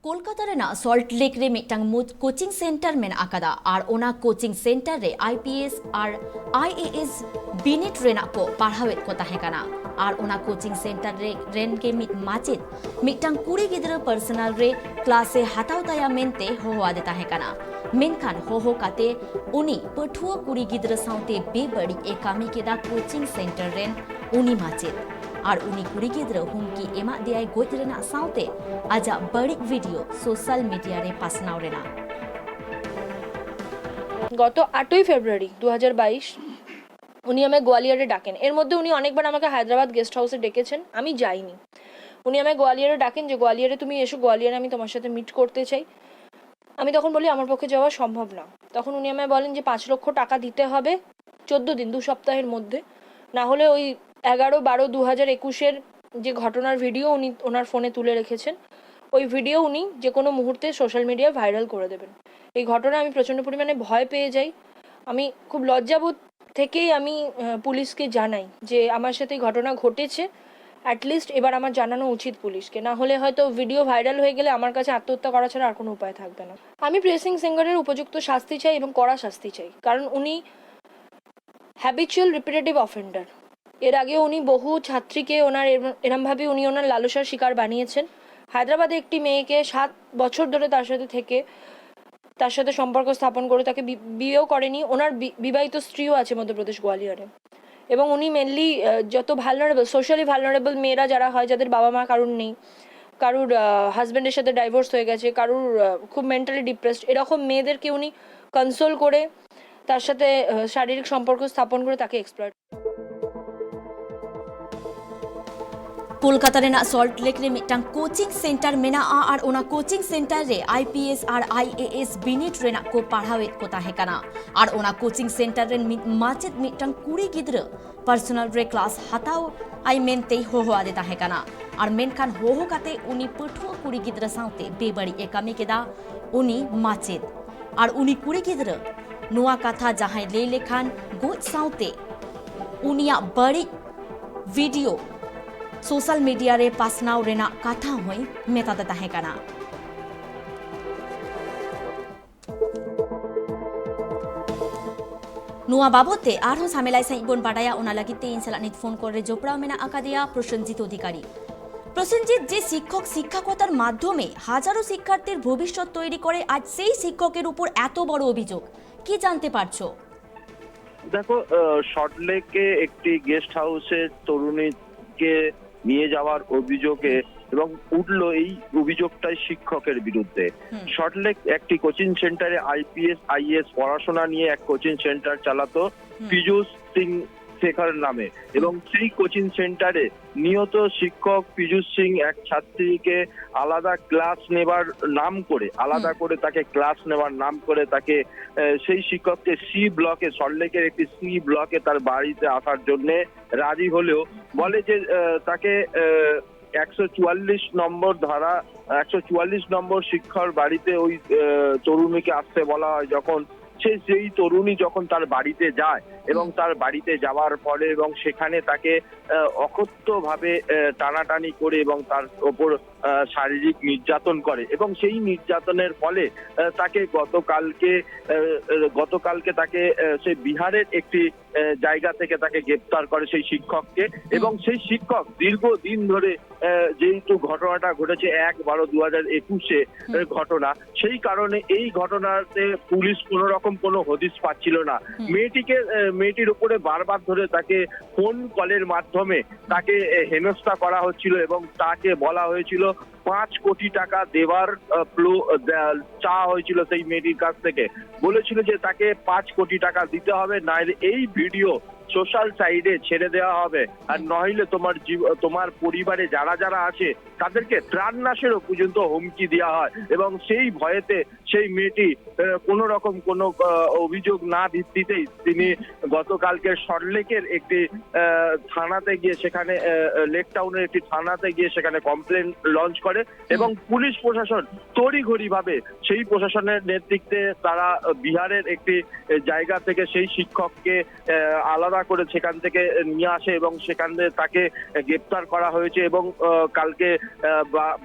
Kolkata Raina Salt lake रे मिटंग coaching centre में आकादा और ओना कोचिंग सेंटर रे आईपीएस और आईएएस बिनिट रेना को पढ़ावेत को ताहेकाना और ओना कोचिंग सेंटर रे रेन के माचित मिटंग कुड़ी गिदरा पर्सनल रे क्लासे हाताव ताया मेनते होवा दे ताहेकाना मेनखान हो काते उनी पठुआ कुड़ी गिदरा साउते बेबड़ी एकामी केदा कोचिंग सेंटर रेन उनी माचित और उनी कुड़ी गिदरा हुमकी एमा दियाय गोज रेना साउते आजा बड़ी वीडियो सोशल मीडिया रे पासनाव रेना গত 8ই ফেব্রুয়ারি 2022 উনি আমায় গোয়ালিয়রে ডাকেন। এর মধ্যে উনি অনেকবার আমাকে হায়দ্রাবাদ গেস্ট হাউসে ডেকেছেন, আমি যাইনি। উনি আমায় গোয়ালিয়রে ডাকেন যে গোয়ালিয়রে তুমি এসো, গোয়ালিয়রে আমি তোমার সাথে মিট করতে চাই। আমি তখন বলি আমার পক্ষে যাওয়া সম্ভব না। তখন উনি আমায় বলেন যে 5 লক্ষ টাকা দিতে হবে 14 দিন 2 সপ্তাহের মধ্যে, না হলে ওই 11/12/2021-এর যে ঘটনার ভিডিও উনি ওনার ফোনে তুলে রেখেছেন ওই ভিডিও উনি যে কোনো মুহূর্তে সোশ্যাল মিডিয়ায় ভাইরাল করে দেবেন। এই ঘটনায় আমি প্রচণ্ড পরিমাণে ভয় পেয়ে যাই। আমি খুব লজ্জাবোধ থেকেই আমি পুলিশকে জানাই যে আমার সাথে এই ঘটনা ঘটেছে, অ্যাটলিস্ট এবার আমার জানানো উচিত পুলিশকে, না হলে হয়তো ভিডিও ভাইরাল হয়ে গেলে আমার কাছে আত্মহত্যা করা ছাড়া আর কোনো উপায় থাকবে না। আমি প্রেসিং সিঙ্গারের উপযুক্ত শাস্তি চাই এবং কড়া শাস্তি চাই, কারণ উনি হ্যাবিচুয়াল রিপিটেটিভ অফেন্ডার। এর আগেও উনি বহু ছাত্রীকে এরমভাবে উনি ওনার লালসার শিকার বানিয়েছেন। হায়দ্রাবাদে একটি মেয়েকে 7 বছর ধরে তার সাথে সম্পর্ক স্থাপন করে তাকে বিয়েও করেনি। ওনার বিবাহিত স্ত্রীও আছে মধ্যপ্রদেশ গোয়ালিয়রে। এবং উনি মেনলি যত সোশ্যালি ভালনারেবল মেয়েরা যারা হয়, যাদের বাবা মা কারুর নেই, কারুর হাজব্যান্ডের সাথে ডাইভোর্স হয়ে গেছে, কারুর খুব মেন্টালি ডিপ্রেসড, এরকম মেয়েদেরকে উনি কনসোল করে তার সাথে শারীরিক সম্পর্ক স্থাপন করে তাকে এক্সপ্লয়েট। कोलकाता रेना सल्ट लेक रे मिटंग कोचिंग सेंटर मेना और ओना कोचिंग सेंटर रे आईपीएस और आईएएस बिनिट रेना को पढ़ावेत को ताहेकाना और ओना कोचिंग सेंटर रे माचित मिटंग कुड़ी गिदरा पर्सनल रे क्लास हाताव आई मेनते होवा दे ताहेकाना और मेनखान हो काते उनी पठुआ कुड़ी गिदरा साउते बेबड़ी एकामी केदा उनी माचित और उनी कुड़ी गिदरा नुआ कथा जहां ले लेखान गोज साउते उनिया बड़ी वीडियो सोशल मीडिया रे पासनाव रेना कथा होई मेता ताहेकाना नुआ बाबते आरो सामेलाई साई बोन बाडाया ओना लागिते इनसालानित फोन करे जोपड़ाव मेना आकादिया प्रसन्नजित अधिकारी। প্রসেনজিৎ, যে শিক্ষক শিক্ষকতার মাধ্যমে হাজারো শিক্ষার্থীর ভবিষ্যৎ তৈরি করে, আজ সেই শিক্ষকের উপর এত বড় অভিযোগ, কি জানতে পারছো? দেখো, সল্টলেকে একটি গেস্ট হাউসে তরুণীকে নিয়ে যাওয়ার অভিযোগে এবং উঠলো এই অভিযোগটাই শিক্ষকের বিরুদ্ধে। সল্টলেক একটি কোচিং সেন্টারে আইপিএস আইএস পড়াশোনা নিয়ে এক কোচিং সেন্টার চালাতো পীযূষ সিং শেখর নামে, এবং সেই কোচিং সেন্টারে নিয়ত শিক্ষক পীযূষ সিং এক ছাত্রীকে আলাদা ক্লাস নেবার নাম করে তাকে সেই শিক্ষককে সি ব্লকে, সল্টলেকের একটি সি ব্লকে তার বাড়িতে আসার জন্য রাজি হলেও বলে যে তাকে 144 নম্বর শিক্ষার বাড়িতে ওই তরুণীকে আসতে বলা হয়। যখন সেই তরুণী যখন তার বাড়িতে যায় এবং তার বাড়িতে যাওয়ার পরে এবং সেখানে তাকে অকথ্যভাবে টানাটানি করে এবং তার ওপর শারীরিক নির্যাতন করে, এবং সেই নির্যাতনের ফলে তাকে গতকালকে তাকে সেই বিহারের একটি জায়গা থেকে তাকে গ্রেপ্তার করে সেই শিক্ষককে। এবং সেই শিক্ষক দীর্ঘদিন ধরে, যেহেতু ঘটনাটা ঘটেছে 1/12/2021 ঘটনা, সেই কারণে এই ঘটনাতে পুলিশ কোন রকম কোনো হদিশ পাচ্ছিল না। মেয়েটির উপরে বারবার ধরে তাকে ফোন কলের মাধ্যমে তাকে হেনস্থা করা হচ্ছিল এবং তাকে বলা হয়েছিল 5 কোটি টাকা দেওয়ার চাওয়া হয়েছিল সেই মেয়েটির কাছ থেকে। বলেছিল যে তাকে 5 কোটি টাকা দিতে হবে, নাহলে এই ভিডিও সোশ্যাল সাইডে ছেড়ে দেওয়া হবে, আর নইলে তোমার পরিবারে যারা আছে তাদেরকে প্রাণনাশেরও পর্যন্ত হুমকি দেওয়া হয়। এবং সেই ভয়েতে সেই মেয়েটি কোন রকম কোনো অভিযোগ না ভিত্তিতেই তিনি গতকালকে সল্টলেকের একটি থানাতে গিয়ে, সেখানে লেক টাউনের একটি থানাতে গিয়ে সেখানে কমপ্লেন লঞ্চ করে করে এবং পুলিশ প্রশাসন তড়িঘড়িভাবে সেই প্রশাসনের নেতৃত্বে তারা বিহারের একটি জায়গা থেকে সেই শিক্ষককে আলাদা করে সেখান থেকে নিয়ে আসে এবং সেখান থেকে তাকে গ্রেপ্তার করা হয়েছে এবং কালকে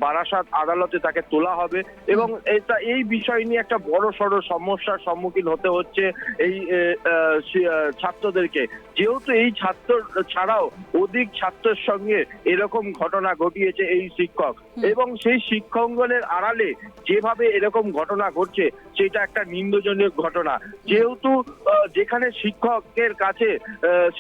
বারাসাত আদালতে তাকে তোলা হবে এবং এই বিষয় নিয়ে একটা বড় সড় সমস্যার সম্মুখীন হতে হচ্ছে এই ছাত্রদেরকে, যেহেতু এই ছাত্র ছাড়াও অধিক ছাত্রের সঙ্গে এরকম ঘটনা ঘটিয়েছে এই শিক্ষক এবং সেই শিক্ষাঙ্গনের আড়ালে যেভাবে এরকম ঘটনা ঘটছে সেটা একটা নিন্দনীয় ঘটনা। যেহেতু যেখানে শিক্ষকের কাছে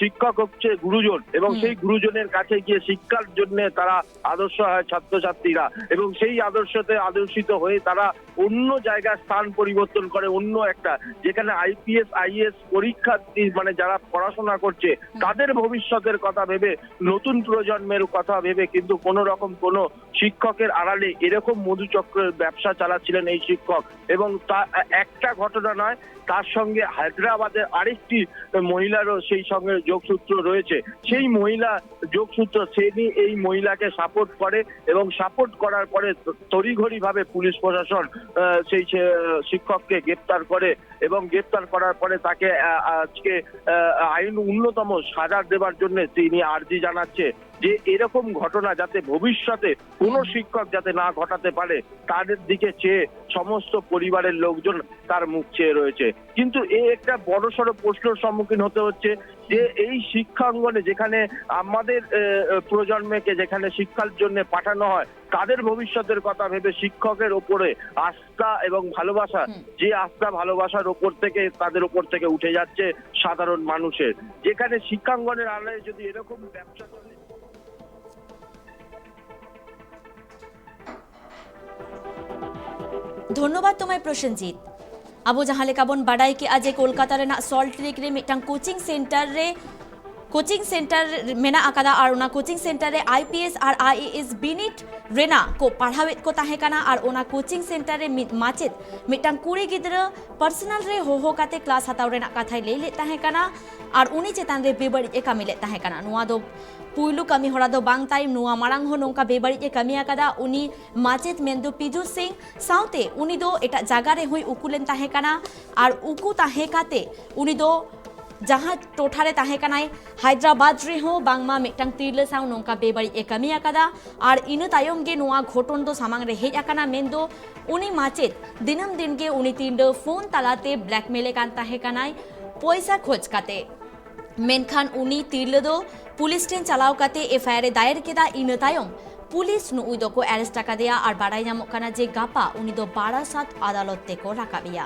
শিক্ষক হচ্ছে গুরুজন এবং সেই গুরুজনের কাছে গিয়ে শিক্ষার জন্য তারা আদর্শ হয় ছাত্রছাত্রীরা এবং সেই আদর্শতে আদর্শিত হয়ে তারা অন্য জায়গায় স্থান পরিবর্তন করে, অন্য একটা যেখানে আইপিএস আইএস পরীক্ষার্থী মানে যারা পড়াশোনা করছে তাদের ভবিষ্যতের কথা ভেবে, নতুন প্রজন্মের কথা ভেবে কিন্তু কোন রকম কোন শিক্ষকের আড়ালে এরকম মধুচক্রের ব্যবসা চালাচ্ছিলেন এই শিক্ষক। এবং তা একটা ঘটনা নয়, তার সঙ্গে হায়দ্রাবাদের আরেকটি মহিলারও সেই সঙ্গে যোগসূত্র রয়েছে। সেই মহিলা যোগসূত্র শ্রেণী এই মহিলাকে সাপোর্ট করে এবং সাপোর্ট করার পরে তড়িঘড়ি ভাবে পুলিশ প্রশাসন সেই শিক্ষককে গ্রেপ্তার করে এবং গ্রেপ্তার করার পরে তাকে আজকে আইন উন্নতম সাজা দেওয়ার জন্য তিনি আর্জি জানাচ্ছে যে এরকম ঘটনা যাতে ভবিষ্যতে কোনো শিক্ষক যাতে না ঘটাতে পারে তাদের দিকে চেয়ে সমস্ত পরিবারের লোকজন তার মুখ চেয়ে রয়েছে। কিন্তু এই একটা বড়সড় প্রশ্নের সম্মুখীন হতে হচ্ছে যে এই শিক্ষাঙ্গনে যেখানে আমাদের প্রজন্মকে যেখানে শিক্ষার জন্য পাঠানো হয় তাদের ভবিষ্যতের কথা ভেবে শিক্ষকের ওপরে আস্থা এবং ভালোবাসা, যে আস্থা ভালোবাসার ওপর থেকে তাদের ওপর থেকে উঠে যাচ্ছে সাধারণ মানুষের, যেখানে শিক্ষাঙ্গনের আড়ালে যদি এরকম ব্যবসা চলে। ধন্যবাদ তোমায় প্রসেনজিৎ। আবু জাহাं लेका बन बाडाई के आज कोलकाता रे सल्ट लेक रे मिटन कोचिंग सेंटर मेना आकादा और ओना कोचिंग सेंटर रे आईपीएस और आईएएस बिनिट रेना को पढ़ावेत को ताहे काना और ओना कोचिंग सेंटर रे माचेत मिटन कुड़ी गिद्रा पर्सनल रे हो काते क्लास हताव रेना कथाय ले ताहे काना और उनी चेतान रे बेबड़ी ए कामी ले ताहे काना। नुआ दो पुइलु कमी हरा दो बांग टाइम नुआ मारांग हो नोंका बेबड़ी ए कमी आकादा उनी माचेत मेंदो पिजू सिंह साउते उनी दो एटा जागा रे हुई उकुलेन ताहे काना और उकु ताहे काते उनी दो जहाँ टोठारे ताहे कनाय हायद्राबाद रे हो बांगमा मिटन तिरले साउ नोंका बेबड़ी ए कमी आकादा और इन तायम गे नुआ घटन दो सामांग रे हेज आकाना मेंदो उनी माचेत दिनम दिन गे उनी तिंडो फोन तालाते ब्लैकमेले कान ताहे कनाय पैसा खोज काते मेनखान उनी तिरले दो पुलिस टेन चलाव काते एफआईआर दायर केदा इन तायम पुलिस नुई दो को अरेस्ट टाका दिया और बाड़ाई नामक काना जे गापा उनी दो बारासात आदालत ते को राकाबिया।